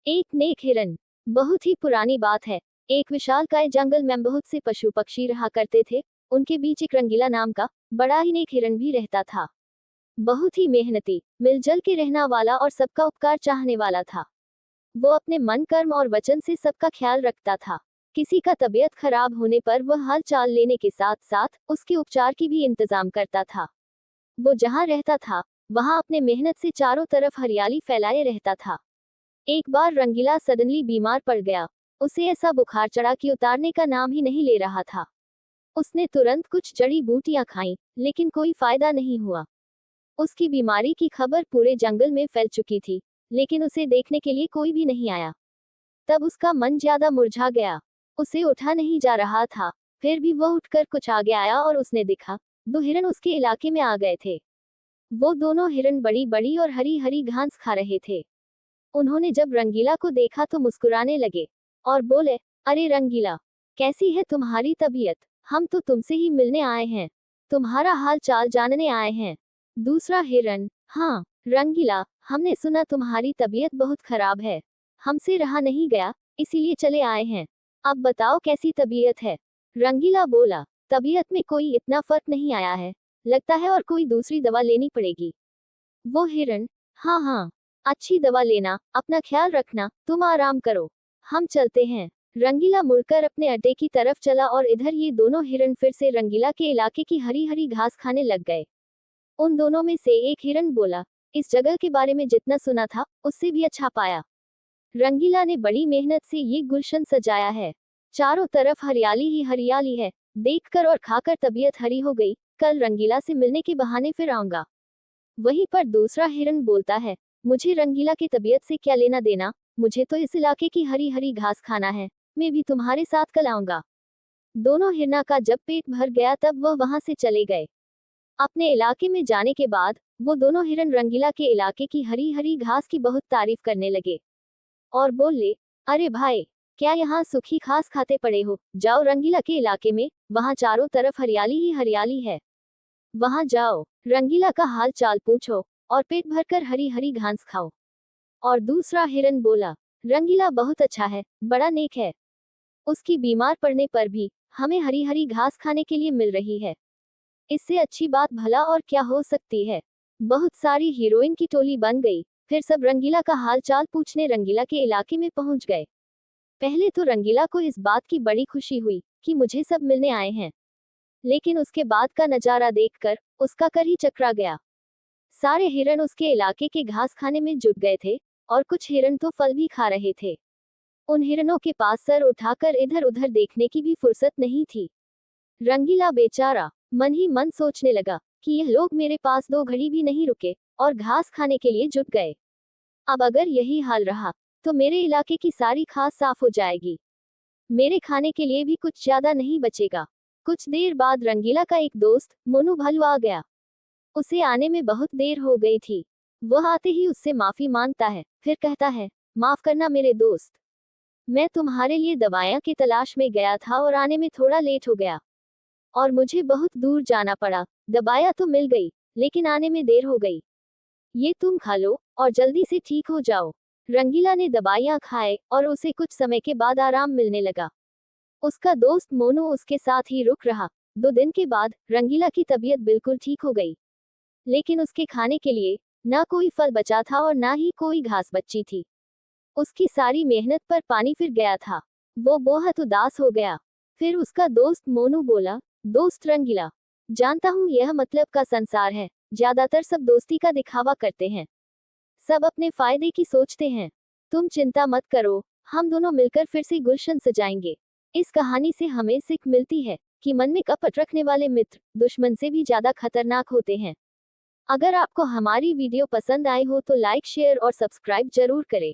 एक नेक हिरन। बहुत ही पुरानी बात है। एक विशालकाय जंगल में बहुत से पशु पक्षी रहा करते थे। उनके बीच एक रंगीला नाम का बड़ा ही नेक हिरन भी रहता था। बहुत ही मेहनती, मिलजुल के रहना वाला और सबका उपकार चाहने वाला था। वो अपने मन, कर्म और वचन से सबका ख्याल रखता था। किसी का तबीयत खराब होने पर वह हाल चाल लेने के साथ साथ उसके उपचार की भी इंतजाम करता था। वो जहाँ रहता था वहाँ अपने मेहनत से चारों तरफ हरियाली फैलाए रहता था। एक बार रंगीला सडनली बीमार पड़ गया। उसे ऐसा बुखार चढ़ा कि उतारने का नाम ही नहीं ले रहा था। उसने तुरंत कुछ जड़ी बूटियां खाईं, लेकिन कोई फायदा नहीं हुआ। उसकी बीमारी की खबर पूरे जंगल में फैल चुकी थी, लेकिन उसे देखने के लिए कोई भी नहीं आया। तब उसका मन ज्यादा मुरझा गया। उसे उठा नहीं जा रहा था। फिर भी वह उठकर कुछ आगे आया और उसने देखा, दो हिरन उसके इलाके में आ गए थे। वो दोनों हिरन बड़ी बड़ी और हरी हरी घास खा रहे थे। उन्होंने जब रंगीला को देखा तो मुस्कुराने लगे और बोले, अरे रंगीला, कैसी है तुम्हारी तबीयत? हम तो तुमसे ही मिलने आए हैं, तुम्हारा हाल चाल जानने आए हैं। दूसरा हिरन, हाँ रंगीला, हमने सुना तुम्हारी तबीयत बहुत खराब है, हमसे रहा नहीं गया, इसीलिए चले आए हैं। अब बताओ कैसी तबीयत है? रंगीला बोला, तबीयत में कोई इतना फर्क नहीं आया है, लगता है और कोई दूसरी दवा लेनी पड़ेगी। वो हिरन, हाँ हाँ, अच्छी दवा लेना, अपना ख्याल रखना, तुम आराम करो, हम चलते हैं। रंगीला मुड़कर अपने अड्डे की तरफ चला और इधर ये दोनों हिरन फिर से रंगीला के इलाके की हरी हरी घास खाने लग गए। उन दोनों में से एक हिरन बोला, इस जगह के बारे में जितना सुना था उससे भी अच्छा पाया। रंगीला ने बड़ी मेहनत से ये गुलशन सजाया है, चारों तरफ हरियाली ही हरियाली है, देखकर और खाकर तबीयत हरी हो गई। कल रंगीला से मिलने के बहाने फिर आऊंगा। वहीं पर दूसरा हिरन बोलता है, मुझे रंगीला की तबीयत से क्या लेना देना, मुझे तो इस इलाके की हरी हरी घास खाना है, मैं भी तुम्हारे साथ कल आऊंगा। दोनों हिरना का जब पेट भर गया तब वह वहां से चले गए। अपने इलाके में जाने के बाद वो दोनों हिरन रंगीला के इलाके की हरी हरी घास की बहुत तारीफ करने लगे और बोले, अरे भाई, क्या यहाँ सूखी घास खाते पड़े हो? जाओ रंगीला के इलाके में, वहाँ चारों तरफ हरियाली ही हरियाली है, वहां जाओ, रंगीला का हाल चाल पूछो और पेट भरकर हरी हरी घास खाओ। और दूसरा हिरन बोला, रंगीला बहुत अच्छा है, बड़ा नेक है, उसकी बीमार पड़ने पर भी हमें हरी हरी घास खाने के लिए मिल रही है, इससे अच्छी बात भला और क्या हो सकती है। बहुत सारी हीरोइन की टोली बन गई। फिर सब रंगीला का हाल चाल पूछने रंगीला के इलाके में पहुंच गए। पहले तो रंगीला को इस बात की बड़ी खुशी हुई कि मुझे सब मिलने आए हैं, लेकिन उसके बाद का नजारा देखकर उसका कर ही चकरा गया। सारे हिरन उसके इलाके के घास खाने में जुट गए थे और कुछ हिरन तो फल भी खा रहे थे। उन हिरनों के पास सर उठाकर इधर उधर देखने की भी फुर्सत नहीं थी। रंगीला बेचारा मन ही मन सोचने लगा कि यह लोग मेरे पास दो घड़ी भी नहीं रुके और घास खाने के लिए जुट गए। अब अगर यही हाल रहा तो मेरे इलाके की सारी घास साफ हो जाएगी, मेरे खाने के लिए भी कुछ ज्यादा नहीं बचेगा। कुछ देर बाद रंगीला का एक दोस्त मोनू भालू आ गया। उसे आने में बहुत देर हो गई थी। वह आते ही उससे माफी मांगता है, फिर कहता है, माफ करना मेरे दोस्त, मैं तुम्हारे लिए दवाइयाँ की तलाश में गया था और आने में थोड़ा लेट हो गया और मुझे बहुत दूर जाना पड़ा। दवाइयाँ तो मिल गई, लेकिन आने में देर हो गई, ये तुम खा लो और जल्दी से ठीक हो जाओ। रंगीला ने दवाइयाँ खाए और उसे कुछ समय के बाद आराम मिलने लगा। उसका दोस्त मोनू उसके साथ ही रुक रहा। 2 दिन के बाद रंगीला की तबीयत बिल्कुल ठीक हो गई, लेकिन उसके खाने के लिए ना कोई फल बचा था और ना ही कोई घास बची थी। उसकी सारी मेहनत पर पानी फिर गया था। वो बहुत उदास हो गया। फिर उसका दोस्त मोनू बोला, दोस्त रंगीला, जानता हूँ यह मतलब का संसार है, ज्यादातर सब दोस्ती का दिखावा करते हैं, सब अपने फायदे की सोचते हैं। तुम चिंता मत करो, हम दोनों मिलकर फिर से गुलशन सजाएंगे। इस कहानी से हमें सीख मिलती है कि मन में कपट रखने वाले मित्र दुश्मन से भी ज्यादा खतरनाक होते हैं। अगर आपको हमारी वीडियो पसंद आई हो तो लाइक, शेयर और सब्सक्राइब जरूर करें।